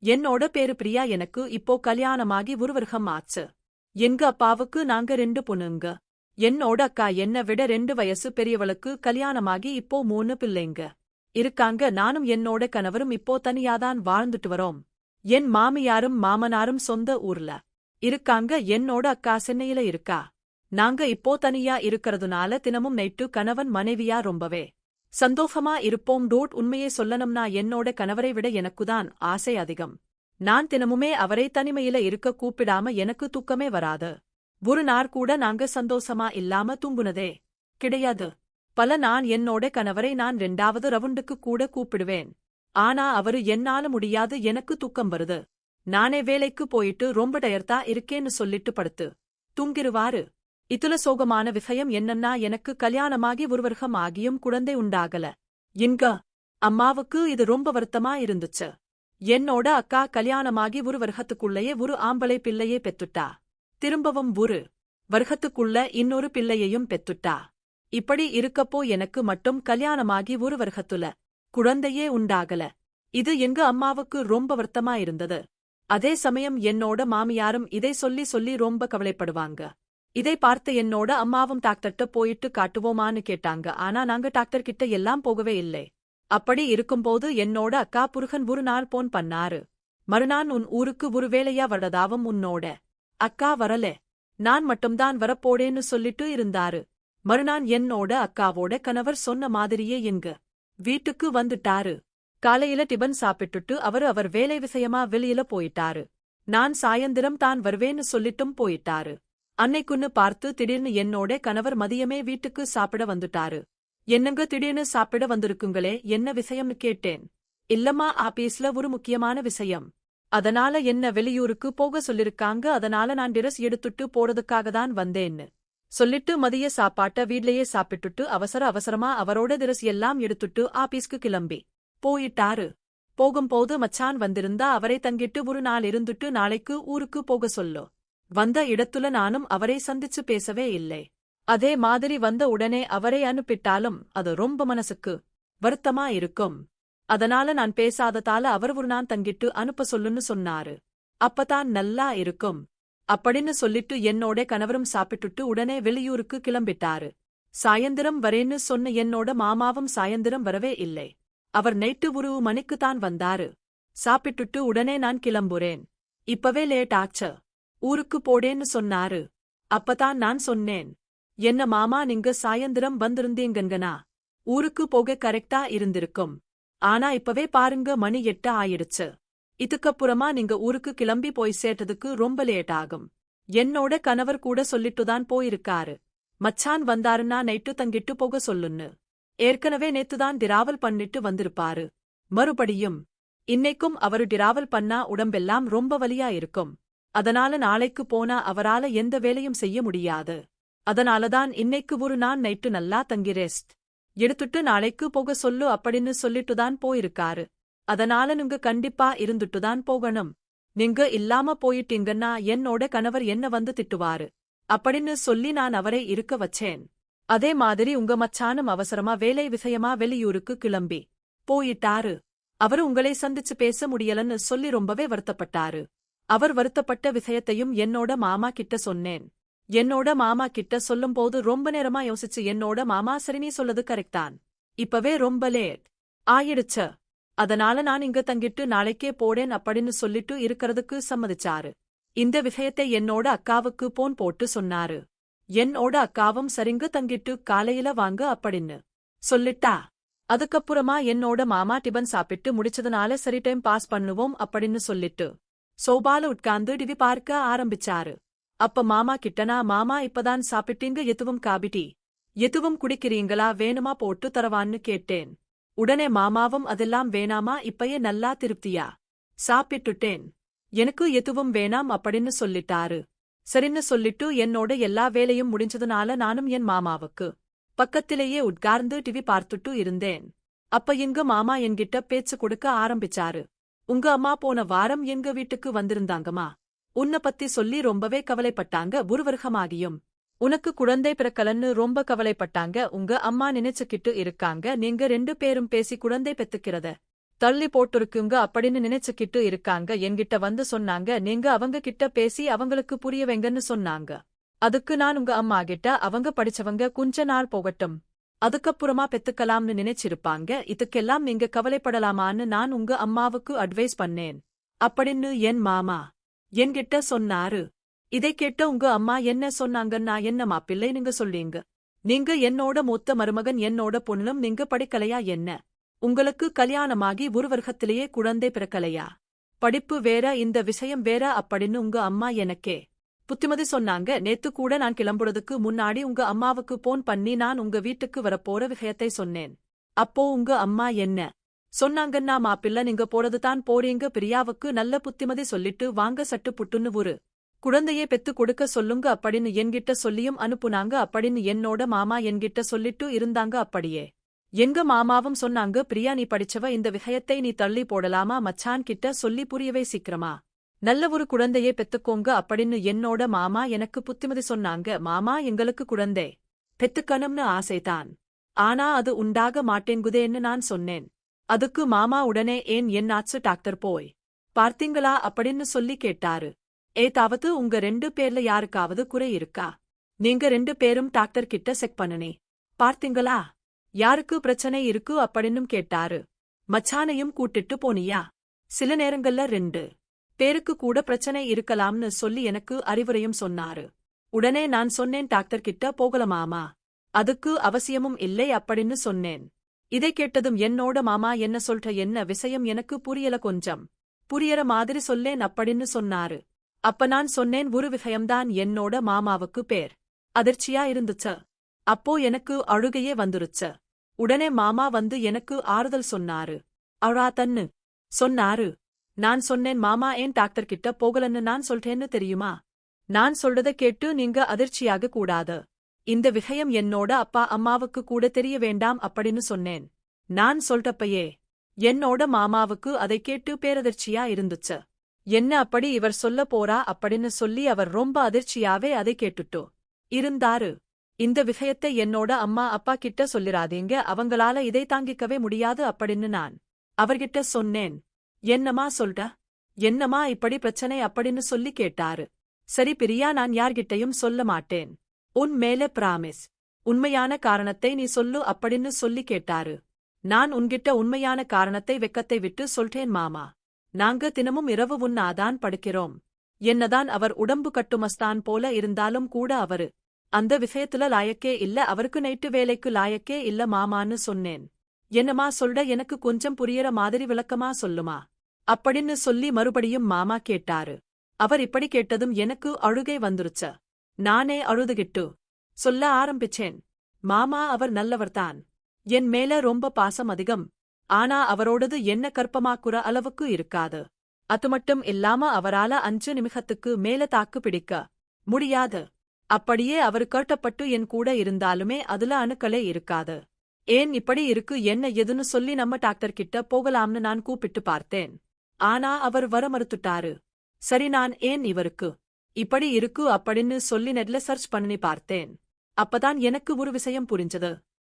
என்னோட பேரு பிரியா. எனக்கு இப்போ கல்யாணமாகி ஒரு வருஷம் ஆச்சு. எங்க அப்பாவுக்கு நாங்க 2 பொண்ணுங்க. என்னோட அக்கா என்ன விட 2 வயசு பெரியவளுக்கு கல்யாணமாகி இப்போ 3 பிள்ளைங்க இருக்காங்க. நானும் என்னோட கணவரும் இப்போ தனியாதான் வாழ்ந்துட்டு வரோம். என் மாமியாரும் மாமனாரும் சொந்த ஊர்ல இருக்காங்க. என்னோட அக்கா சென்னையில இருக்கா. நாங்க இப்போ தனியா இருக்கறதுனால தினமும் நைட்டு கணவன் மனைவியா ரொம்பவே சந்தோஷமா இருப்போம். உண்மையே சொல்லணும்னா என்னோட கணவரை விட எனக்குதான் ஆசை அதிகம். நான் தினமுமே அவரை தனிமையில இருக்க கூப்பிடாம எனக்கு தூக்கமே வராது. ஒரு நாள் கூட நாங்க சந்தோஷமா இல்லாம தூங்குனதே கிடையாது. பல நான் என்னோட கணவரை நான் 2வது ரவுண்டுக்கு கூட கூப்பிடுவேன். ஆனா அவரு என்னால முடியாது, எனக்கு தூக்கம் வருது, நானே வேலைக்கு போயிட்டு ரொம்ப டயர்தா இருக்கேன்னு சொல்லிட்டு படுத்து தூங்கிருவாரு. இதுல சோகமான விஷயம் என்னன்னா, எனக்கு கல்யாணமாகி ஒரு வருஷம் ஆகியும் குழந்தை உண்டாகல. எங்க அம்மாவுக்கு இது ரொம்ப வருத்தமா இருந்துச்சு. என்னோட அக்கா கல்யாணமாகி ஒரு வருஷத்துக்குள்ளேயே ஒரு ஆம்பளை பிள்ளையே பெத்துட்டா. திரும்பவும் ஒரு வருஷத்துக்குள்ள இன்னொரு பிள்ளையையும் பெத்துட்டா. இப்படி இருக்கப்போ எனக்கு மட்டும் கல்யாணமாகி ஒரு வருஷத்துல குழந்தையே உண்டாகல. இது எங்க அம்மாவுக்கு ரொம்ப வருத்தமா இருந்தது. அதே சமயம் என்னோட மாமியாரும் இதை சொல்லி சொல்லி ரொம்ப கவலைப்படுவாங்க. இதை பார்த்த என்னோட அம்மாவும் டாக்டர்ட்ட போயிட்டு காட்டுவோமான்னு கேட்டாங்க. ஆனா நாங்க டாக்டர் கிட்ட எல்லாம் போகவே இல்லை. அப்படி இருக்கும்போது என்னோட அக்கா புருகன் ஒரு நாள் போன் பண்ணாரு. மறுநாள் உன் ஊருக்கு ஒரு வேலையா வரதாவும் உன்னோட அக்கா வரல, நான் மட்டும்தான் வரப்போடேன்னு சொல்லிட்டு இருந்தாரு. மறுநாள் என்னோட அக்காவோட கணவர் சொன்ன மாதிரியே எங்க வீட்டுக்கு வந்துட்டாரு. காலையில டிபன் சாப்பிட்டுட்டு அவர் வேலை விஷயமா வெளியில போயிட்டாரு. நான் சாயந்திரம் தான் வருவேன்னு சொல்லிட்டும் போயிட்டாரு. அன்னைக்குன்னு பார்த்து திடீர்னு என்னோட கணவர் மதியமே வீட்டுக்கு சாப்பிட வந்துட்டாரு. என்னங்க திடீர்னு சாப்பிட வந்திருக்குங்களே, என்ன விஷயம்னு கேட்டேன். இல்லம்மா, ஆபீஸ்ல ஒரு முக்கியமான விஷயம், அதனால என்ன வெளியூருக்கு போக சொல்லிருக்காங்க, அதனால நான் டிரஸ் எடுத்துட்டு போறதுக்காக தான் வந்தேன்னு சொல்லிட்டு மதிய சாப்பாட்ட வீட்லயே சாப்பிட்டுட்டு அவசர அவசரமா அவரோட டிரஸ் எல்லாம் எடுத்துட்டு ஆபீஸ்க்கு கிளம்பி போயிட்டாரு. போகும்போது மச்சான் வந்திருந்தா அவரை தங்கிட்டு ஒரு நாள் இருந்துட்டு நாளைக்கு ஊருக்கு போக சொல்லு. வந்த இடத்துல நானும் அவரை சந்திச்சு பேசவே இல்லை. அதே மாதிரி வந்த உடனே அவரை அனுப்பிட்டாலும் அது ரொம்ப மனசுக்கு வருத்தமா இருக்கும். அதனால நான் பேசாததால அவர் ஒரு நாள் தங்கிட்டு அனுப்ப சொல்லுன்னு சொன்னாரு. அப்பதான் நல்லா இருக்கும் அப்படின்னு சொல்லிட்டு என்னோட கணவரும் சாப்பிட்டுட்டு உடனே வெளியூருக்கு கிளம்பிட்டாரு. சாயந்திரம் வரேன்னு சொன்ன என்னோட மாமாவும் சாயந்திரம் வரவே இல்லை. அவர் நைட்டு 1 மணிக்குத்தான் வந்தாரு. சாப்பிட்டுட்டு உடனே நான் கிளம்புறேன், இப்பவே லேட் ஆச்சு, ஊருக்கு போடேன்னு சொன்னாரு. அப்பதான் நான் சொன்னேன், என்ன மாமா, நீங்க சாயந்திரம் வந்திருந்தீங்கன்னா ஊருக்கு போக கரெக்டா இருந்திருக்கும். ஆனா இப்பவே பாருங்க மணி 8 ஆயிடுச்சு. இதுக்கப்புறமா நீங்க ஊருக்கு கிளம்பி போய் சேர்த்ததுக்கு ரொம்ப லேட் ஆகும். என்னோட கணவர் கூட சொல்லிட்டுதான் போயிருக்காரு. மச்சான் வந்தாருன்னா நைட்டு தங்கிட்டு போக சொல்லுன்னு. ஏற்கனவே நேத்துதான் டிராவல் பண்ணிட்டு வந்திருப்பாரு. மறுபடியும் இன்னைக்கும் அவரு டிராவல் பண்ணா உடம்பெல்லாம் ரொம்ப வலியா இருக்கும். அதனால நாளைக்கு போனா அவரால எந்த வேலையும் செய்ய முடியாது. அதனாலதான் இன்னைக்கு ஒரு நாள் நைட்டு நல்லா தங்கி ரெஸ்ட் எடுத்துட்டு நாளைக்கு போக சொல்லு அப்படின்னு சொல்லிட்டுதான் போயிருக்காரு. அதனால நீங்க கண்டிப்பா இருந்துட்டுதான் போகணும். நீங்க இல்லாம போயிட்டீங்கன்னா என்னோட கணவர் என்ன வந்து திட்டுவாரு அப்படின்னு சொல்லி நான் அவரை இருக்க வச்சேன். அதே மாதிரி உங்க மச்சானும் அவசரமா வேலை விஷயமா வெளியூருக்கு கிளம்பி போயிட்டாரு. அவரு உங்களை சந்திச்சு பேச முடியலன்னு சொல்லி ரொம்பவே வருத்தப்பட்டாரு. அவர் வருத்தப்பட்ட விஷயத்தையும் என்னோட மாமா கிட்ட சொன்னேன். என்னோட மாமா கிட்ட சொல்லும்போது ரொம்ப நேரமா யோசிச்சு என்னோட மாமா, சரி நீ சொல்லது கரெக்டான், இப்பவே ரொம்ப லேட் ஆயிடுச்சு, அதனால நான் இங்க தங்கிட்டு நாளைக்கே போடேன் அப்படின்னு சொல்லிட்டு இருக்கிறதுக்கு சம்மதிச்சாரு. இந்த விஷயத்தை என்னோட அக்காவுக்கு போன் போட்டு சொன்னாரு. என்னோட அக்காவும் சரிங்க தங்கிட்டு காலையில வாங்க அப்படின்னு சொல்லிட்டா. அதுக்கப்புறமா என்னோட மாமா டிபன் சாப்பிட்டு முடிச்சதுனால சரி டைம் பாஸ் பண்ணுவோம் அப்படின்னு சொல்லிட்டு சோபால உட்கார்ந்து டிவி பார்க்க ஆரம்பிச்சாரு. அப்ப மாமா கிட்டனா, மாமா இப்பதான் சாப்பிட்டீங்க, எதுவும் காபிட்டி எதுவும் குடிக்கிறீங்களா, வேணுமா போட்டு தரவான்னு கேட்டேன். உடனே மாமாவும் அதெல்லாம் வேணாமா, இப்பயே நல்லா திருப்தியா சாப்பிட்டுட்டேன், எனக்கு எதுவும் வேணாம் அப்படின்னு சொல்லிட்டாரு. சரின்னு சொல்லிட்டு என்னோட எல்லா வேலையும் முடிஞ்சதுனால நானும் என் மாமாவுக்கு பக்கத்திலேயே உட்கார்ந்து டிவி பார்த்துட்டு இருந்தேன். அப்ப எங்க மாமா என்கிட்ட பேச்சு கொடுக்க ஆரம்பிச்சாரு. உங்க அம்மா போன வாரம் எங்க வீட்டுக்கு வந்திருந்தாங்கம்மா, உன்னை பத்தி சொல்லி ரொம்பவே கவலைப்பட்டாங்க. ஒரு வருஷமாகியும் உனக்கு குழந்தை பிறக்கலன்னு ரொம்ப கவலைப்பட்டாங்க. உங்க அம்மா நினைச்சுக்கிட்டு இருக்காங்க. நீங்க 2 பேரும் பேசி குழந்தை பெத்துக்கிறத தள்ளி போட்டிருக்குங்க அப்படின்னு நினைச்சுக்கிட்டு இருக்காங்க. என்கிட்ட வந்து சொன்னாங்க, நீங்க அவங்க கிட்ட பேசி அவங்களுக்கு புரிய வைங்கன்னு சொன்னாங்க. அதுக்கு நான் உங்க அம்மா கிட்ட அவங்க படிச்சவங்க கொஞ்ச நாள் போகட்டும், அதுக்கப்புறமா பெத்துக்கலாம்னு நினைச்சிருப்பாங்க, இதுக்கெல்லாம் நீங்க கவலைப்படலாமான்னு நான் உங்க அம்மாவுக்கு அட்வைஸ் பண்ணேன் அப்படின்னு என் மாமா என்கிட்ட சொன்னாரு. இதை கேட்ட உங்க அம்மா என்ன சொன்னாங்கன்னா, என்ன மாப்பிள்ளை நீங்க சொல்லீங்க, நீங்க என்னோட மூத்த மருமகன், என்னோட பொண்ணும் நீங்க படிக்கலையா என்ன, உங்களுக்கு கல்யாணமாகி ஒரு வருஷத்திலேயே குழந்தை பிறக்கலையா, படிப்பு வேற இந்த விஷயம் வேற அப்படின்னு உங்க அம்மா எனக்கே புத்திமதி சொன்னாங்க. நேத்து கூட நான் கிளம்புறதுக்கு முன்னாடி உங்க அம்மாவுக்கு போன் பண்ணி நான் உங்க வீட்டுக்கு வரப்போற விஷயத்தை சொன்னேன். அப்போ உங்க அம்மா என்ன சொன்னாங்கன்னா, மாப்பிள்ள நீங்க போறதுதான் போறீங்க, பிரியாவுக்கு நல்ல புத்திமதி சொல்லிட்டு வாங்க, சட்டு புட்டுன்னு ஒரு குழந்தையே பெத்து கொடுக்க சொல்லுங்க அப்படின்னு என்கிட்ட சொல்லியும் அனுப்புனாங்க அப்படின்னு என்னோட மாமா என்கிட்ட சொல்லிட்டு இருந்தாங்க. அப்படியே எங்க மாமாவும் சொன்னாங்க, பிரியா நீ படிச்சவ, இந்த விஷயத்தை நீ தள்ளி போடலாமா, மச்சான் கிட்ட சொல்லி புரியவை சீக்கிரமா, நல்ல ஒரு குழந்தையே பெத்துக்கோங்க அப்படின்னு என்னோட மாமா எனக்கு புத்திமதி சொன்னாங்க. மாமா எங்களுக்கு குழந்தை பெத்துக்கணும்னு ஆசைதான், ஆனா அது உண்டாக மாட்டேங்குதேன்னு நான் சொன்னேன். அதுக்கு மாமா உடனே ஏன் என்னாச்சு டாக்டர் போய் பார்த்தீங்களா அப்படின்னு சொல்லி கேட்டாரு. ஏதாவது உங்க 2 பேர்ல யாருக்காவது குறை இருக்கா, நீங்க 2 பேரும் டாக்டர் கிட்ட செக் பண்ணனே பார்த்தீங்களா, யாருக்கு பிரச்சனை இருக்கு அப்படின்னும் கேட்டாரு. மச்சானையும் கூட்டிட்டு போனியா, சில நேரங்கள்ல 2 பேருக்கு கூட பிரச்சனை இருக்கலாம்னு சொல்லி எனக்கு அறிவுரையும் சொன்னாரு. உடனே நான் சொன்னேன், டாக்டர் கிட்ட போகலாமாமா, அதுக்கு அவசியமும் இல்லை அப்படின்னு சொன்னேன். இதை கேட்டதும் என்னோட மாமா என்ன சொல்ற, என்ன விஷயம் எனக்கு புரியல, கொஞ்சம் புரியற மாதிரி சொல்லேன் அப்படின்னு சொன்னாரு. அப்ப நான் சொன்னேன், ஒரு விஷயம்தான். என்னோட மாமாவுக்கு பேர் அதிர்ச்சியா இருந்துச்சு. அப்போ எனக்கு அழுகையே வந்துருச்சு. உடனே மாமா வந்து எனக்கு ஆறுதல் சொன்னாரு. அழாதன்னு சொன்னாரு. நான் சொன்னேன், மாமா ஏன் டாக்டர் கிட்ட போகலன்னு நான் சொல்றேன்னு தெரியுமா, நான் சொல்றத கேட்டு நீங்க அதிர்ச்சியாக கூடாது, இந்த விஷயம் என்னோட அப்பா அம்மாவுக்கு கூட தெரிய வேண்டாம் அப்படின்னு சொன்னேன். நான் சொல்றப்பயே என்னோட மாமாவுக்கு அதை கேட்டு பேரதிர்ச்சியா இருந்துச்சு. என்ன அப்படி இவர் சொல்ல போறா அப்படின்னு சொல்லி அவர் ரொம்ப அதிர்ச்சியாவே அதை கேட்டுட்டோ இருந்தாரு. இந்த விஷயத்தை என்னோட அம்மா அப்பா கிட்ட சொல்லிராதீங்க, அவங்களால இதை தாங்கிக்கவே முடியாது அப்படின்னு நான் அவர்கிட்ட சொன்னேன். என்னமா சொல்ற, என்னமா இப்படி பிரச்சனை அப்படின்னு சொல்லி கேட்டாரு. சரி பிரியா, நான் யார்கிட்டையும் சொல்ல மாட்டேன், உன் மேல பிராமிஸ், உண்மையான காரணத்தை நீ சொல்லு அப்படின்னு சொல்லி கேட்டாரு. நான் உன்கிட்ட உண்மையான காரணத்தை வெக்கத்தை விட்டு சொல்றேன் மாமா, நாங்க தினமும் இரவு உண்ணாதான் படுக்கிறோம். என்னதான் அவர் உடம்பு கட்டுமஸ்தான் போல இருந்தாலும் கூட அவரு அந்த விஷயத்துல லாயக்கே இல்ல, அவருக்கு நைட்டு வேலைக்கு லாயக்கே இல்ல மாமான்னு சொன்னேன். என்னமா சொல்ற, எனக்கு கொஞ்சம் புரியற மாதிரி விளக்கமா சொல்லுமா அப்படின்னு சொல்லி மறுபடியும் மாமா கேட்டாரு. அவர் இப்படி கேட்டதும் எனக்கு அழுகை வந்துருச்சு. நானே அழுதுகிட்டு சொல்ல ஆரம்பிச்சேன், மாமா அவர் நல்லவர்தான், என் மேல ரொம்ப பாசம் அதிகம், ஆனா அவரோடது என்ன கற்பமாக்குற அளவுக்கு இருக்காது. அது மட்டும் இல்லாம அவரால 5 நிமிஷத்துக்கு மேல தாக்கு பிடிக்க முடியாது. அப்படியே அவர் கட்டப்பட்டு என் கூட இருந்தாலுமே அதுல அணுக்களே இருக்காது. ஏன் இப்படி இருக்கு என்ன எதுன்னு சொல்லி நம்ம டாக்டர் கிட்ட போகலாம்னு நான் கூப்பிட்டு பார்த்தேன். ஆனா அவர் வர மறுத்துட்டாரு. சரி, நான் ஏன் இவருக்கு இப்படி இருக்கு அப்படின்னு சொல்லி நெட்ல சர்ச் பண்ணி பார்த்தேன். அப்பதான் எனக்கு ஒரு விஷயம் புரிஞ்சது.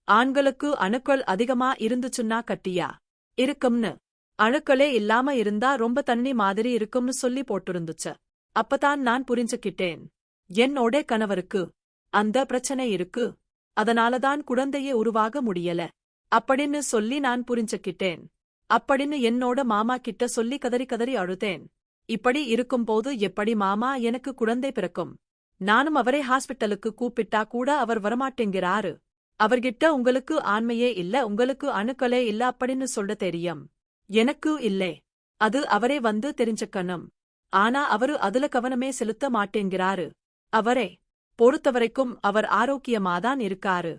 ஆண்களுக்கு அணுக்கள் அதிகமா இருந்துச்சுன்னா கட்டியா இருக்கும்னு, அணுக்களே இல்லாம இருந்தா ரொம்ப தண்ணி மாதிரி இருக்கும்னு சொல்லி போட்டிருந்துச்சு. அப்பதான் நான் புரிஞ்சுக்கிட்டேன், என்னோட கணவருக்கு அந்த பிரச்சனை இருக்கு, அதனாலதான் குழந்தையே உருவாக முடியல அப்படின்னு சொல்லி நான் புரிஞ்சுக்கிட்டேன். அப்படின்னு என்னோட மாமா கிட்ட சொல்லி கதறி கதறி அழுதேன். இப்படி இருக்கும்போது எப்படி மாமா எனக்கு குழந்தை பிறக்கும்? நானும் அவரை ஹாஸ்பிட்டலுக்கு கூப்பிட்டா கூட அவர் வரமாட்டேங்கிறாரு. அவர்கிட்ட உங்களுக்கு ஆண்மையே இல்ல, உங்களுக்கு அணுக்களே இல்ல அப்படின்னு சொல்ல தெரியும். எனக்கு இல்லே, அது அவரே வந்து தெரிஞ்சுக்கணும். ஆனா அவரு அதுல கவனமே செலுத்த மாட்டேங்கிறாரு. அவரே பொறுத்தவரைக்கும் அவர் ஆரோக்கியமாதான் இருக்காரு.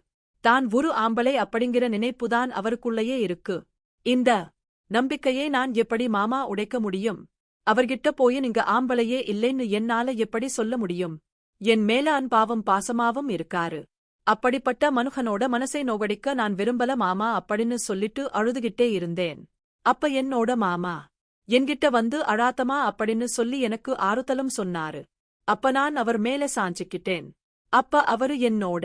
தான் ஒரு ஆம்பளை அப்படிங்கிற நினைப்புதான் அவருக்குள்ளேயே இருக்கு. இந்த நம்பிக்கையை நான் எப்படி மாமா உடைக்க முடியும்? அவர்கிட்ட போய் நீங்க ஆம்பளையே இல்லைன்னு என்னால எப்படி சொல்ல முடியும்? என் மேல அன்பாவும் பாசமாவும் இருக்காரு. அப்படிப்பட்ட மனுஷனோட மனசை நோகடிக்க நான் விரும்பல மாமா அப்படின்னு சொல்லிட்டு அழுதுகிட்டே இருந்தேன். அப்ப என்னோட மாமா என்கிட்ட வந்து அழாத்தமா அப்படின்னு சொல்லி எனக்கு ஆறுதலும் சொன்னாரு. அப்ப நான் அவர் மேல சாஞ்சிக்கிட்டேன். அப்ப அவரு என்னோட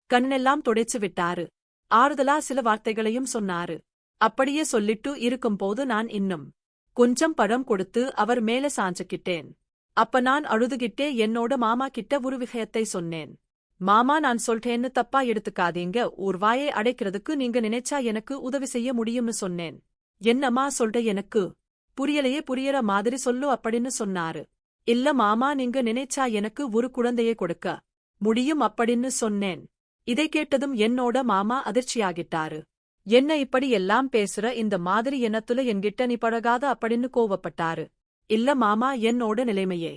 கண்ணெல்லாம் துடைச்சு விட்டாரு. ஆறுதலா சில வார்த்தைகளையும் சொன்னாரு. அப்படியே சொல்லிட்டு இருக்கும்போது நான் இன்னும் கொஞ்சம் படம் கொடுத்து அவர் மேல சாஞ்சுக்கிட்டேன். அப்ப நான் அழுதுகிட்டே என்னோட மாமா கிட்ட ஒரு விஷயத்தை சொன்னேன். மாமா, நான் சொல்றேன்னு தப்பா எடுத்துக்காதீங்க, வாயை அடைக்கிறதுக்கு நீங்க நினைச்சா எனக்கு உதவி செய்ய முடியும்னு சொன்னேன். என்னம்மா சொல்ற, எனக்கு புரியலையே, புரியற மாதிரி சொல்லு அப்படின்னு சொன்னாரு. இல்ல மாமா, நீங்க நினைச்சா எனக்கு ஒரு குழந்தையை கொடுக்க முடியும் அப்படின்னு சொன்னேன். இதை கேட்டதும் என்னோட மாமா அதிர்ச்சியாகிட்டாரு. என்ன இப்படி எல்லாம் பேசுற, இந்த மாதிரி எண்ணத்துல என்கிட்ட நீ பழகாத அப்படின்னு கோவப்பட்டாரு. இல்ல மாமா, என்னோட நிலைமையே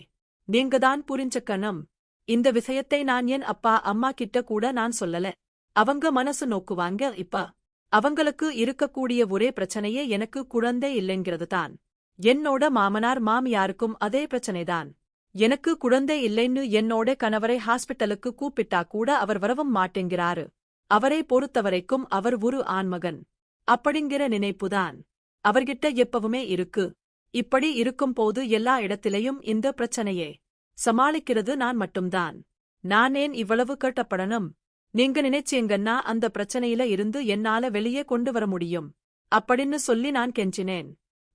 நீங்கதான் புரிஞ்சுக்கணும். இந்த விஷயத்தை நான் என் அப்பா அம்மா கிட்ட கூட நான் சொல்லல. அவங்க மனசு நோக்குவாங்க. இப்ப அவங்களுக்கு இருக்கக்கூடிய ஒரே பிரச்சனையே எனக்கு குழந்தை இல்லைங்கிறது தான். என்னோட மாமனார் மாமியாருக்கும் அதே பிரச்சனைதான். எனக்கு குழந்தை இல்லைன்னு என்னோட கணவரை ஹாஸ்பிட்டலுக்கு கூப்பிட்டா கூட அவர் வரவும் மாட்டேங்கிறாரு. அவரை பொறுத்தவரைக்கும் அவர் ஒரு ஆண்மகன் அப்படிங்கிற நினைப்புதான் அவர்கிட்ட எப்பவுமே இருக்கு. இப்படி இருக்கும்போது எல்லா இடத்திலையும் இந்த பிரச்சனையே சமாளிக்கிறது நான் மட்டும்தான். நான் ஏன் இவ்வளவு கட்டப்படணும்? நீங்க நினைச்சீங்கன்னா அந்த பிரச்சனையில இருந்து என்னால வெளியே கொண்டு வர முடியும் அப்படின்னு சொல்லி நான் கெஞ்சினேன்.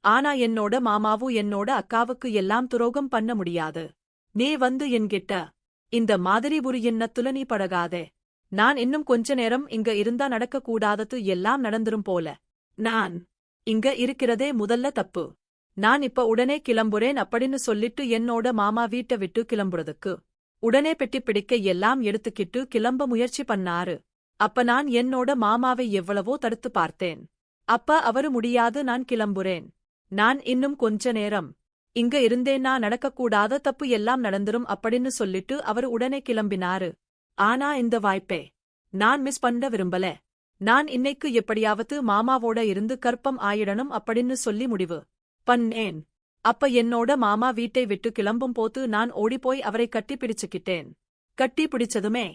ஆனா என்னோட மாமாவும் என்னோட அக்காவுக்கு எல்லாம் துரோகம் பண்ண முடியாது. நீ வந்து என்கிட்ட இந்த மாதிரி ஒரு எண்ணத்துல நீ பழகாதே. நான் இன்னும் கொஞ்ச நேரம் இங்க இருந்தா நடக்கக்கூடாதது எல்லாம் நடந்துரும் போல. நான் இங்க இருக்கிறதே முதல்ல தப்பு. நான் இப்ப உடனே கிளம்புறேன் அப்படின்னு சொல்லிட்டு என்னோட மாமா வீட்டை விட்டு கிளம்புறதுக்கு உடனே பெட்டி பிடிக்க எல்லாம் எடுத்துக்கிட்டு கிளம்ப முயற்சி பண்ணாரு. அப்ப நான் என்னோட மாமாவை எவ்வளவோ தடுத்து பார்த்தேன். அப்ப அவரு முடியாது, நான் கிளம்புறேன், நான் இன்னும் கொஞ்ச நேரம் இங்க இருந்தேன்னா நடக்கக்கூடாத தப்பு எல்லாம் நடந்துரும் அப்படின்னு சொல்லிட்டு அவரு உடனே கிளம்பினாரு. ஆனா இந்த வாய்ப்பே நான் மிஸ் பண்ண விரும்பல. நான் இன்னைக்கு எப்படியாவது மாமாவோட இருந்து கர்ப்பம் ஆயிடணும் அப்படின்னு சொல்லி முடிவு பண்ணேன். அப்ப என்னோட மாமா வீட்டை விட்டு கிளம்பும் போது நான் ஓடிப்போய் அவரை கட்டி பிடிச்சுக்கிட்டேன். கட்டி பிடிச்சதுமே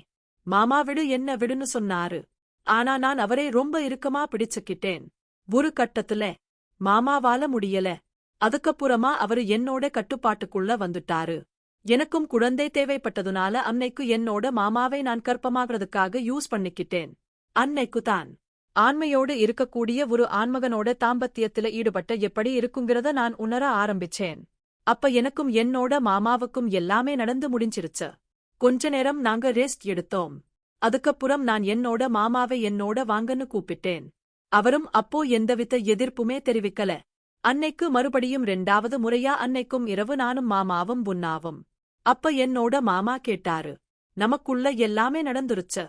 மாமா விடு, என்ன விடுன்னு சொன்னாரு. ஆனா நான் அவரை ரொம்ப இறுக்கமா பிடிச்சுக்கிட்டேன். ஒரு கட்டத்துல மாமாவால முடியல. அதுக்கப்புறமா அவரு என்னோட கட்டுப்பாட்டுக்குள்ள வந்துட்டாரு. எனக்கும் குழந்தை தேவைப்பட்டதுனால அன்னைக்கு என்னோட மாமாவை நான் கர்ப்பமாகறதுக்காக யூஸ் பண்ணிக்கிட்டேன். அன்னைக்குதான் ஆண்மையோடு இருக்கக்கூடிய ஒரு ஆண்மகனோட தாம்பத்தியத்தில ஈடுபட்ட எப்படி இருக்குங்கிறத நான் உணர ஆரம்பிச்சேன். அப்ப எனக்கும் என்னோட மாமாவுக்கும் எல்லாமே நடந்து முடிஞ்சிருச்சு. கொஞ்ச நேரம் நாங்க ரெஸ்ட் எடுத்தோம். அதுக்கப்புறம் நான் என்னோட மாமாவை என்னோட வாங்கன்னு கூப்பிட்டேன். அவரும் அப்போ எந்தவித எதிர்ப்புமே தெரிவிக்கல. அன்னைக்கு மறுபடியும் 2வது முறையா அன்னைக்கும் இரவு நானும் மாமாவும் உண்ணாவும். அப்ப என்னோட மாமா கேட்டாரு, நமக்குள்ள எல்லாமே நடந்துருச்சு,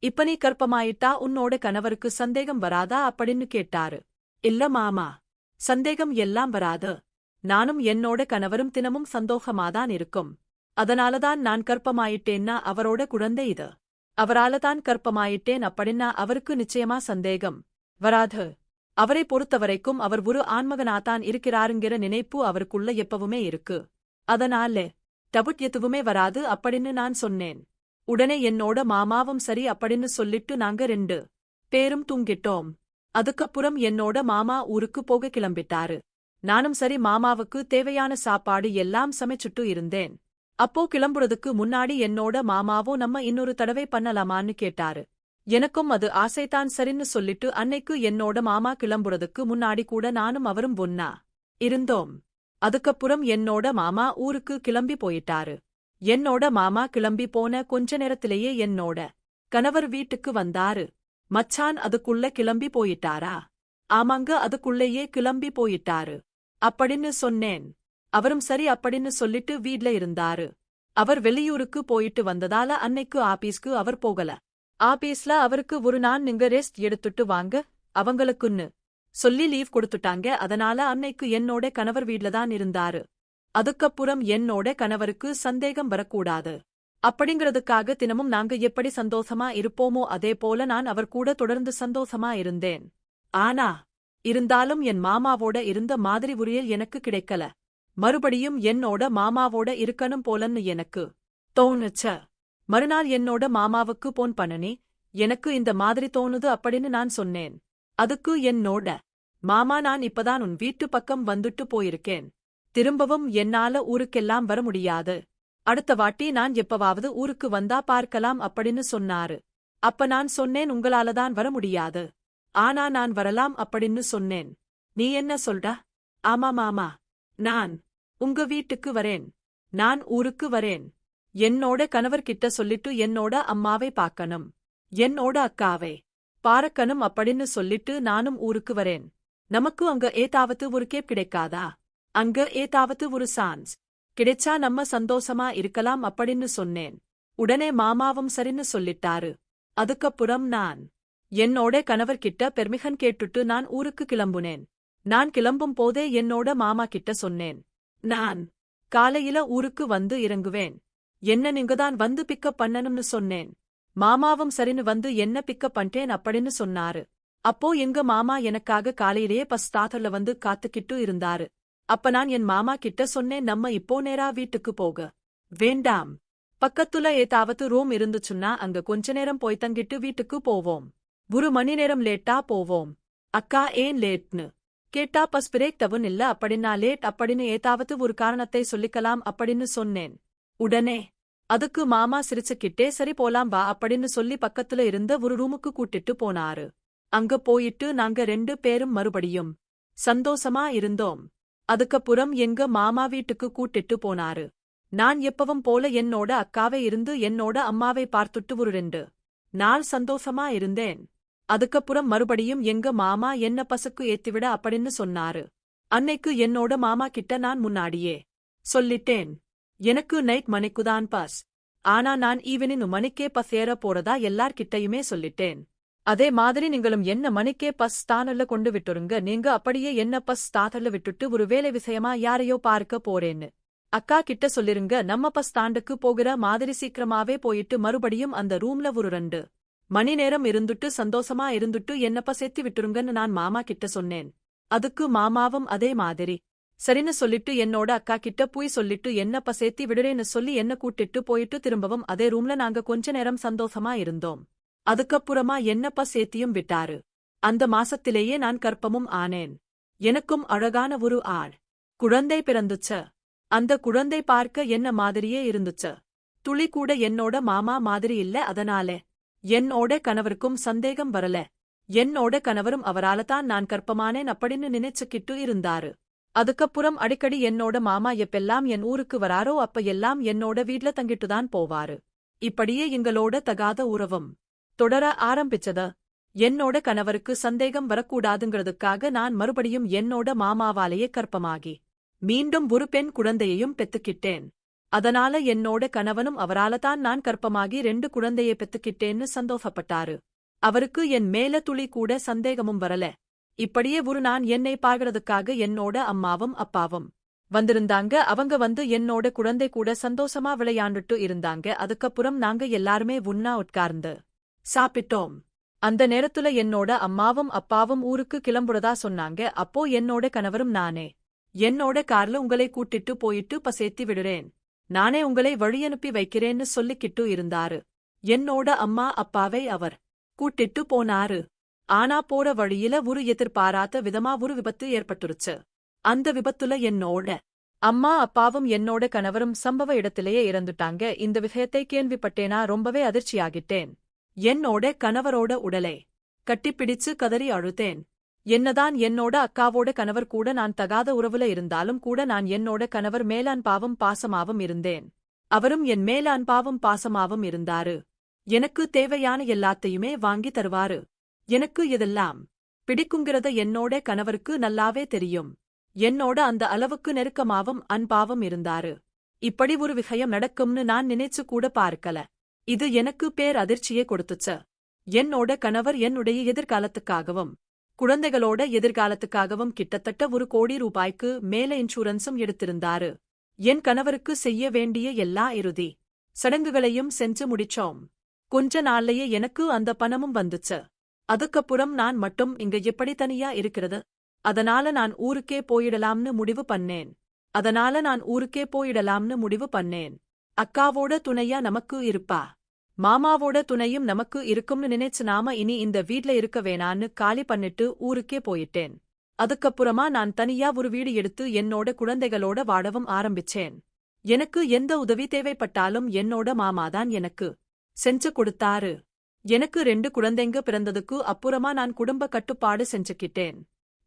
இப்ப நீ கர்ப்பமாயிட்டா உன்னோட கணவருக்கு சந்தேகம் வராதா அப்படின்னு கேட்டாரு. இல்ல மாமா, சந்தேகம் எல்லாம் வராது. நானும் என்னோட கணவரும் தினமும் சந்தோஷமாதான் இருக்கும். அதனாலதான் நான் கர்ப்பமாயிட்டேன்னா அவரோட குழந்தை இது. அவராலதான் கர்ப்பமாயிட்டேன் அப்படின்னா அவருக்கு நிச்சயமா சந்தேகம் வராது. அவரை பொறுத்தவரைக்கும் அவர் ஒரு ஆண்மகனாதான் இருக்கிறாருங்கிற நினைப்பு அவருக்குள்ள எப்பவுமே இருக்கு. அதனால டபுட் எதுவுமே வராது அப்படின்னு நான் சொன்னேன். உடனே என்னோட மாமாவும் சரி அப்படின்னு சொல்லிட்டு நாங்க 2 பேரும் தூங்கிட்டோம். அதுக்கப்புறம் என்னோட மாமா ஊருக்கு போக கிளம்பிட்டாரு. நானும் சரி மாமாவுக்கு தேவையான சாப்பாடு எல்லாம் சமைச்சுட்டு இருந்தேன். அப்போ கிளம்புறதுக்கு முன்னாடி என்னோட மாமாவோ நம்ம இன்னொரு தடவை பண்ணலாமான்னு கேட்டாரு. எனக்கும் அது ஆசைதான். சரின்னு சொல்லிட்டு அன்னைக்கு என்னோட மாமா கிளம்புறதுக்கு முன்னாடி கூட நானும் அவரும் ஒன்னா இருந்தோம். அதுக்கப்புறம் என்னோட மாமா ஊருக்கு கிளம்பி போயிட்டாரு. என்னோட மாமா கிளம்பி போன கொஞ்ச நேரத்திலேயே என்னோட கணவர் வீட்டுக்கு வந்தாரு. மச்சான், அதுக்குள்ள கிளம்பி போயிட்டாரா? ஆமாங்க, அதுக்குள்ளேயே கிளம்பி போயிட்டாரு அப்படின்னு சொன்னேன். அவரும் சரி அப்படின்னு சொல்லிட்டு வீட்ல இருந்தாரு. அவர் வெளியூருக்கு போயிட்டு வந்ததால அன்னைக்கு ஆபீஸ்க்கு அவர் போகல. ஆபீஸ்ல அவருக்கு ஒரு நாள் நீங்க ரெஸ்ட் எடுத்துட்டு வாங்க அவங்களுக்குன்னு சொல்லி லீவ் கொடுத்துட்டாங்க. அதனால அன்னைக்கு என்னோட கணவர் வீட்லதான் இருந்தாரு. அதுக்கப்புறம் என்னோட கணவருக்கு சந்தேகம் வரக்கூடாது அப்படிங்கிறதுக்காக தினமும் நாங்க எப்படி சந்தோஷமா இருப்போமோ அதே போல நான் அவர் கூட தொடர்ந்து சந்தோஷமா இருந்தேன். ஆனா இருந்தாலும் என் மாமாவோட இருந்த மாதிரி உரியல் எனக்கு கிடைக்கல. மறுபடியும் என்னோட மாமாவோட இருக்கணும் போலன்னு எனக்கு தோணுச்ச. மறுநாள் என்னோட மாமாவுக்கு போன் பண்ணனே, எனக்கு இந்த மாதிரி தோணுது அப்படின்னு நான் சொன்னேன். அதுக்கு என்னோட மாமா, நான் இப்பதான் உன் வீட்டு பக்கம் வந்துட்டு போயிருக்கேன். திரும்பவும் என்னால ஊருக்கெல்லாம் வர முடியாது. அடுத்த வாட்டி நான் எப்பவாவது ஊருக்கு வந்தா பார்க்கலாம் அப்படின்னு சொன்னாரு. அப்ப நான் சொன்னேன், உங்களாலதான் வர முடியாது. ஆனா நான் வரலாம் அப்படின்னு சொன்னேன். நீ என்ன சொல்ற? ஆமா மாமா. நான் உங்க வீட்டுக்கு வரேன். நான் ஊருக்கு வரேன். என்னோட கணவர்கிட்ட சொல்லிட்டு என்னோட அம்மாவை பார்க்கணும். என்னோட அக்காவை பாரக்கணும் அப்படின்னு சொல்லிட்டு நானும் ஊருக்கு வரேன். நமக்கு அங்க ஏதாவது ஒரு கேப் கிடைக்காதா? அங்க ஏதாவது ஒரு சான்ஸ் கிடைச்சா நம்ம சந்தோஷமா இருக்கலாம் அப்படின்னு சொன்னேன். உடனே மாமாவும் சரின்னு சொல்லிட்டாரு. அதுக்கப்புறம் நான் என்னோட கணவர்கிட்ட பெர்மிஷன் கேட்டுட்டு நான் ஊருக்கு கிளம்புனேன். நான் கிளம்பும் போதே என்னோட மாமா கிட்ட சொன்னேன். நான் காலையில ஊருக்கு வந்து இறங்குவேன். என்ன நீங்கதான் வந்து பிக்கப் பண்ணணும்னு சொன்னேன். மாமாவும் சரின்னு வந்து என்ன பிக்கப் பண்ணிட்டேன் அப்படின்னு சொன்னாரு. அப்போ எங்க மாமா எனக்காக காலையிலேயே பஸ் ஸ்டாத்துல வந்து காத்துக்கிட்டு இருந்தாரு. அப்ப நான் என் மாமா கிட்ட சொன்னேன், நம்ம இப்போ நேரா வீட்டுக்கு போக வேண்டாம். பக்கத்துல ஏதாவது ரூம் இருந்துச்சுன்னா அங்க கொஞ்ச நேரம் போய் தங்கிட்டு வீட்டுக்கு போவோம். 1 மணி நேரம் லேட்டா போவோம். அக்கா ஏன் லேட்னு கேட்டா பஸ் பிரேக் தவன் இல்ல அப்படின்னா லேட் அப்படின்னு ஏதாவது ஒரு காரணத்தை சொல்லிக்கலாம் அப்படின்னு சொன்னேன். உடனே அதுக்கு மாமா சிரிச்சுக்கிட்டே சரி போலாம் வா அப்படின்னு சொல்லி பக்கத்துல இருந்த ஒரு ரூமுக்கு கூட்டிட்டு போனாரு. அங்க போயிட்டு நாங்க 2 பேரும் மறுபடியும் சந்தோஷமா இருந்தோம். அதுக்கப்புறம் எங்க மாமா வீட்டுக்கு கூட்டிட்டு போனாரு. நான் எப்பவும் போல என்னோட அக்காவை இருந்து என்னோட அம்மாவை பார்த்துட்டு ஒரு 2 நாள் சந்தோஷமா இருந்தேன். அதுக்கப்புறம் மறுபடியும் எங்க மாமா என்ன பஸ்ஸுக்கு ஏத்திவிட அப்படின்னு சொன்னாரு. அன்னைக்கு என்னோட மாமா கிட்ட நான் முன்னாடியே சொல்லிட்டேன், எனக்கு நைட் மணிக்குதான் பஸ். ஆனா நான் ஈவினிங் மணிக்கே பஸ் ஏற போறதா எல்லார்கிட்டயுமே சொல்லிட்டேன். அதே மாதிரி நீங்களும் என்ன மணிக்கே பஸ் ஸ்டாண்ட்ல கொண்டு விட்டுருங்க. நீங்க அப்படியே என்ன பஸ் ஸ்டாண்ட்ல விட்டுட்டு ஒரு வேலை விஷயமா யாரையோ பார்க்க போறேன்னு அக்கா கிட்ட சொல்லிருங்க. நம்ம பஸ் ஸ்டாண்டுக்கு போகிற மாதிரி சீக்கிரமாவே போயிட்டு மறுபடியும் அந்த ரூம்ல ஒரு 2 மணி நேரம் இருந்துட்டு சந்தோஷமா இருந்துட்டு என்னப்ப சேர்த்து விட்டுருங்கன்னு நான் மாமா கிட்ட சொன்னேன். அதுக்கு மாமாவும் அதே மாதிரி சரின்னு சொல்லிட்டு என்னோட அக்கா கிட்ட போய் சொல்லிட்டு என்னப்ப சேர்த்தி விடுறேன்னு சொல்லி என்ன கூட்டிட்டு போயிட்டு திரும்பவும் அதே ரூம்ல நாங்க கொஞ்ச நேரம் சந்தோஷமா இருந்தோம். அதுக்கப்புறமா என்னப்ப சேர்த்தியும் விட்டாரு. அந்த மாசத்திலேயே நான் கர்ப்பமும் ஆனேன். எனக்கும் அழகான ஒரு ஆள் குழந்தை பிறந்துச்சு. அந்த குழந்தை பார்க்க என்ன மாதிரியே இருந்துச்சு. துளி கூட என்னோட மாமா மாதிரி இல்ல. அதனால என்னோட கணவருக்கும் சந்தேகம் வரல. என்னோட கணவரும் அவராலதான் நான் கர்ப்பமானேன் அப்படின்னு நினைச்சுக்கிட்டு இருந்தாரு. அதுக்கப்புறம் அடிக்கடி என்னோட மாமா எப்பெல்லாம் என் ஊருக்கு வராரோ அப்ப எல்லாம் என்னோட வீட்ல தங்கிட்டுதான் போவாரு. இப்படியே எங்களோட தகாத உறவும் தொடர ஆரம்பிச்சது. என்னோட கணவருக்கு சந்தேகம் வரக்கூடாதுங்கிறதுக்காக நான் மறுபடியும் என்னோட மாமாவாலேயே கர்ப்பமாகி மீண்டும் ஒரு பெண் குழந்தையையும் பெத்துக்கிட்டேன். அதனால என்னோட கணவனும் அவராலதான் நான் கர்ப்பமாகி 2 குழந்தையை பெத்துக்கிட்டேன்னு சந்தோஷப்பட்டாரு. அவருக்கு என் மேல துளி கூட சந்தேகமும் வரல. இப்படியே ஒரு நான் என்னை பார்க்கறதுக்காக என்னோட அம்மாவும் அப்பாவும் வந்திருந்தாங்க. அவங்க வந்து என்னோட குழந்தை கூட சந்தோஷமா விளையாண்டுட்டு இருந்தாங்க. அதுக்கப்புறம் நாங்க எல்லாருமே ஒண்ணா உட்கார்ந்து சாப்பிட்டோம். அந்த நேரத்துல என்னோட அம்மாவும் அப்பாவும் ஊருக்கு கிளம்புறதா சொன்னாங்க. அப்போ என்னோட கணவரும் நானே என்னோட கார்ல உங்களை கூட்டிட்டு போயிட்டு பசேத்தி விடுறேன், நானே உங்களை வழியனுப்பி வைக்கிறேன்னு சொல்லிக்கிட்டு இருந்தாரு. என்னோட அம்மா அப்பாவை அவர் கூட்டிட்டு போனாரு. ஆனா போற வழியில ஒரு எதிர்பாராத விதமா ஒரு விபத்து ஏற்பட்டுருச்சு. அந்த விபத்துல என்னோட அம்மா அப்பாவும் என்னோட கணவரும் சம்பவ இடத்திலேயே இறந்துட்டாங்க. இந்த விஷயத்தை கேள்விப்பட்டேனா ரொம்பவே அதிர்ச்சியாகிட்டேன். என்னோட கணவரோட உடலை கட்டிப்பிடிச்சு கதறி அழுதேன். என்னதான் என்னோட அக்காவோட கணவர் கூட நான் தகாத உறவுல இருந்தாலும் கூட நான் என்னோட கணவர் மேல அன்பாவும் பாசமாவும் இருந்தேன். அவரும் என் மேல அன்பாவும் பாசமாவும் இருந்தாரு. எனக்கு தேவையான எல்லாத்தையுமே வாங்கி தருவாரு. எனக்கு இதெல்லாம் பிடிக்குங்கிறத என்னோட கணவருக்கு நல்லாவே தெரியும். என்னோட அந்த அளவுக்கு நெருக்கமாவும் அன்பாவும் இருந்தாரு. இப்படி ஒரு விஷயம் நடக்கும்னு நான் நினைச்சு கூட பார்க்கல. இது எனக்கு பேர் அதிர்ச்சியே கொடுத்துச்சு. என்னோட கணவர் என்னுடைய எதிர்காலத்துக்காகவும் குழந்தைகளோட எதிர்காலத்துக்காகவும் கிட்டத்தட்ட 1 கோடி ரூபாய்க்கு மேல இன்சூரன்ஸும் எடுத்திருந்தாரு. என் கணவருக்கு செய்ய வேண்டிய எல்லா இறுதி சடங்குகளையும் செஞ்சு முடிச்சோம். கொஞ்ச நாள்லயே எனக்கு அந்த பணமும் வந்துச்சு. அதுக்கப்புறம் நான் மட்டும் இங்க எப்படி தனியா இருக்கிறது? அதனால நான் ஊருக்கே போயிடலாம்னு முடிவு பண்ணேன். அக்காவோட துணையா நமக்கு இருப்பா, மாமாவோட துணையும் நமக்கு இருக்கும்னு நினைச்சு நாம இனி இந்த வீட்ல இருக்க வேணான்னு காலி பண்ணிட்டு ஊருக்கே போயிட்டேன். அதுக்கப்புறமா நான் தனியா ஒரு வீடு எடுத்து என்னோட குழந்தைகளோட வாழவும் ஆரம்பிச்சேன். எனக்கு எந்த உதவி தேவைப்பட்டாலும் என்னோட மாமாதான் எனக்கு செஞ்சு கொடுத்தாரு. எனக்கு 2 குழந்தைங்க பிறந்ததுக்கு அப்புறமா நான் குடும்ப கட்டுப்பாடு செஞ்சுக்கிட்டேன்.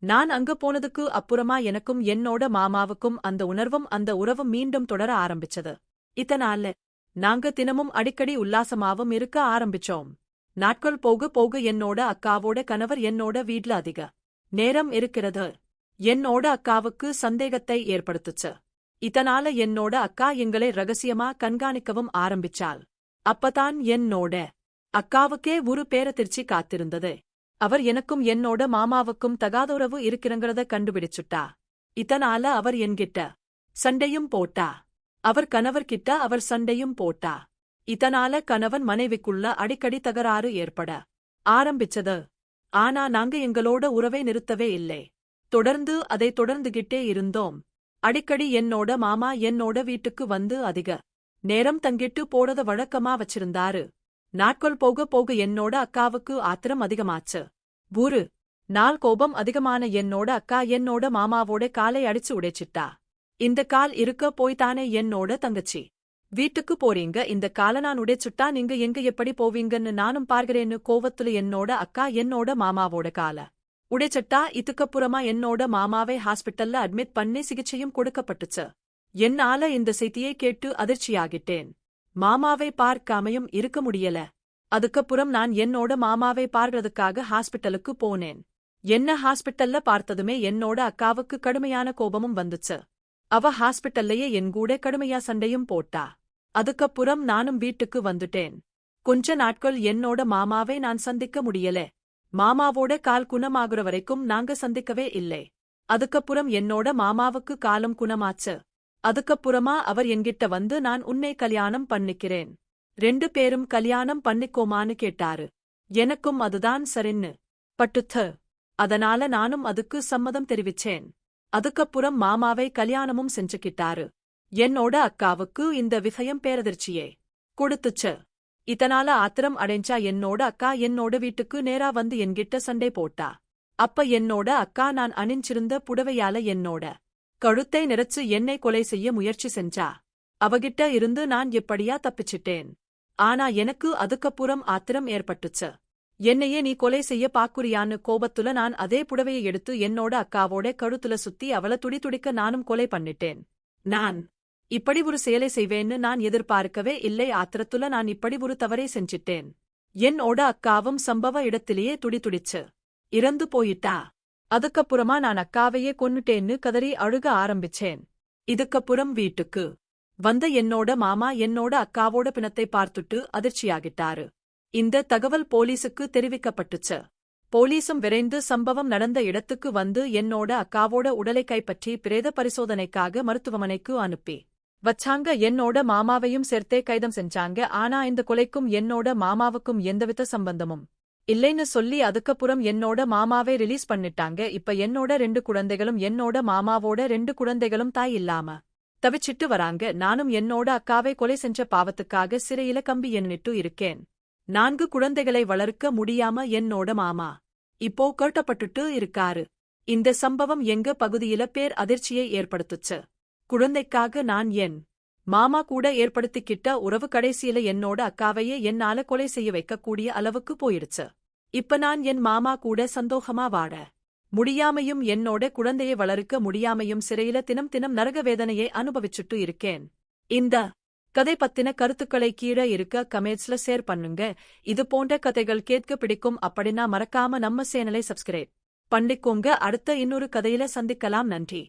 நான் அங்க போனதுக்கு அப்புறமா எனக்கும் என்னோட மாமாவுக்கும் அந்த உணர்வும் அந்த உறவும் மீண்டும் தொடர ஆரம்பிச்சது. இதனால நாங்க தினமும் அடிக்கடி உல்லாசமாவும் இருக்க ஆரம்பிச்சோம். நாட்கள் போக போக என்னோட அக்காவோட கணவர் என்னோட வீட்ல அதிக நேரம் இருக்கிறது என்னோட அக்காவுக்கு சந்தேகத்தை ஏற்படுத்துச்சு. இதனால என்னோட அக்கா எங்களை ரகசியமா கண்காணிக்கவும் ஆரம்பிச்சாள். அப்பதான் என்னோட அக்காவுக்கே ஒரு பேரதிர்ச்சி காத்திருந்தது. அவர் எனக்கும் என்னோட மாமாவுக்கும் தகாதுறவு இருக்கிறங்கிறத கண்டுபிடிச்சுட்டா. இதனால அவர் என்கிட்ட சண்டையும் போட்டா. அவர் கணவர்கிட்ட அவர் சண்டையும் போட்டா. இதனால கணவன் மனைவிக்குள்ள அடிக்கடி தகராறு ஏற்பட ஆரம்பிச்சது. ஆனா நாங்க எங்களோட உறவை நிறுத்தவே இல்லை. தொடர்ந்து அதை தொடர்ந்துகிட்டே இருந்தோம். அடிக்கடி என்னோட மாமா என்னோட வீட்டுக்கு வந்து அதிக நேரம் தங்கிட்டு போறத வழக்கமா வச்சிருந்தாரு. நாட்கள் போக போக என்னோட அக்காவுக்கு ஆத்திரம் அதிகமாச்சு. ஒரு நாள் கோபம் அதிகமான என்னோட அக்கா என்னோட மாமாவோட காலை அடிச்சு உடைச்சிட்டா. இந்த கால் இருக்க போய்தானே என்னோட தங்கச்சி வீட்டுக்கு போறீங்க, இந்த காலை நான் உடைச்சுட்டா நீங்க எங்க எப்படி போவீங்கன்னு நானும் பார்க்கிறேன்னு கோவத்துல என்னோட அக்கா என்னோட மாமாவோட கால உடைச்சட்டா. இதுக்கப்புறமா என்னோட மாமாவை ஹாஸ்பிட்டல்ல அட்மிட் பண்ணி சிகிச்சையும் கொடுக்கப்பட்டுச்சு. என்னால இந்த செய்தியை கேட்டு அதிர்ச்சியாகிட்டேன். மாமாவை பார்க்காமையும் இருக்க முடியல. அதுக்கப்புறம் நான் என்னோட மாமாவை பார்க்கறதுக்காக ஹாஸ்பிட்டலுக்கு போனேன். என்ன ஹாஸ்பிட்டல்ல பார்த்ததுமே என்னோட அக்காவுக்கு கடுமையான கோபமும் வந்துச்சு. அவ ஹாஸ்பிட்டல்லையே என்கூட கடுமையா சண்டையும் போட்டா. அதுக்கப்புறம் நானும் வீட்டுக்கு வந்துட்டேன். கொஞ்ச நாட்கள் என்னோட மாமாவை நான் சந்திக்க முடியல. மாமாவோட கால் குணமாகுற வரைக்கும் நாங்க சந்திக்கவே இல்லை. அதுக்கப்புறம் என்னோட மாமாவுக்கு காலம் குணமாச்சு. அதுக்கப்புறமா அவர் என்கிட்ட வந்து நான் உன்னை கல்யாணம் பண்ணிக்கிறேன், 2 பேரும் கல்யாணம் பண்ணிக்கோமான்னு கேட்டாரு. எனக்கும் அதுதான் சரின்னு பட்டுத்து. அதனால நானும் அதுக்கு சம்மதம் தெரிவிச்சேன். அதுக்கப்புறம் மாமாவை கல்யாணமும் செஞ்சுக்கிட்டாரு. என்னோட அக்காவுக்கு இந்த விஷயம் பேரதிர்ச்சியே கொடுத்துச்சு. இதனால ஆத்திரம் அடைஞ்சா என்னோட அக்கா என்னோட வீட்டுக்கு நேரா வந்து என்கிட்ட சண்டை போட்டா. அப்ப என்னோட அக்கா நான் அணிஞ்சிருந்த புடவையால என்னோட கழுத்தை நிறைச்சு என்னை கொலை செய்ய முயற்சி செஞ்சா. அவகிட்ட இருந்து நான் எப்படியா தப்பிச்சிட்டேன். ஆனா எனக்கு அதுக்கப்புறம் ஆத்திரம் ஏற்பட்டுச்சு. என்னையே நீ கொலை செய்ய பாக்குறியான்னு கோபத்துல நான் அதே புடவையை எடுத்து என்னோட அக்காவோட கழுத்துல சுத்தி அவள துடிதுடிக்க நானும் கொலை பண்ணிட்டேன். நான் இப்படி ஒரு செயலை செய்வேன்னு நான் எதிர்பார்க்கவே இல்லை. ஆத்திரத்துல நான் இப்படி ஒரு தவறை செஞ்சிட்டேன். என்னோட அக்காவும் சம்பவ இடத்திலேயே துடிதுடிச்சு இறந்து போயிட்டா. அதுக்கப்புறமா நான் அக்காவையே கொன்னுட்டேன்னு கதறி அழுக ஆரம்பிச்சேன். இதுக்கப்புறம் வீட்டுக்கு வந்த என்னோட மாமா என்னோட அக்காவோட பிணத்தை பார்த்துட்டு அதிர்ச்சியாகிட்டாரு. இந்த தகவல் போலீசுக்கு தெரிவிக்கப்பட்டுச்சு. போலீசும் விரைந்து சம்பவம் நடந்த இடத்துக்கு வந்து என்னோட அக்காவோட உடலை கைப்பற்றி பிரேத பரிசோதனைக்காக மருத்துவமனைக்கு அனுப்பி வச்சாங்க. என்னோட மாமாவையும் சேர்த்தே கைதம் செஞ்சாங்க. ஆனா இந்த கொலைக்கும் என்னோட மாமாவுக்கும் எந்தவித சம்பந்தமும் இல்லைன்னு சொல்லி அதுக்கப்புறம் என்னோட மாமாவை ரிலீஸ் பண்ணிட்டாங்க. இப்ப என்னோட 2 குழந்தைகளும் என்னோட மாமாவோட 2 குழந்தைகளும் தாய் இல்லாம தவிச்சிட்டு வராங்க. நானும் என்னோட அக்காவை கொலை செஞ்ச பாவத்துக்காக சிறையில கம்பி எண்ணிட்டு இருக்கேன். 4 குழந்தைகளை வளர்க்க முடியாம என்னோட மாமா இப்போ கட்டப்பட்டுட்டு இருக்காரு. இந்த சம்பவம் எங்க பகுதியில பேர் அதிர்ச்சியை ஏற்படுத்துச்சு. குழந்தைக்காக நான் என் மாமா கூட ஏற்படுத்திக்கிட்ட உறவு கடைசியில என்னோட அக்காவையே என்னால கொலை செய்ய வைக்கக்கூடிய அளவுக்கு போயிடுச்சு. இப்ப நான் என் மாமா கூட சந்தோஷமா வாழ முடியாமையும் என்னோட குழந்தையை வளர்க்க முடியாமையும் சிறையில தினம் தினம் நரக வேதனையை அனுபவிச்சுட்டு இருக்கேன். இந்த கதை பத்தின கருத்துக்களை கீழே இருக்க கமெண்ட்ஸ்ல ஷேர் பண்ணுங்க. இது போன்ற கதைகள் கேட்க பிடிக்கும் அப்படின்னா மறக்காம நம்ம சேனலை சப்ஸ்கிரைப் பண்ணிக்கோங்க. அடுத்த இன்னொரு கதையில சந்திக்கலாம். நன்றி.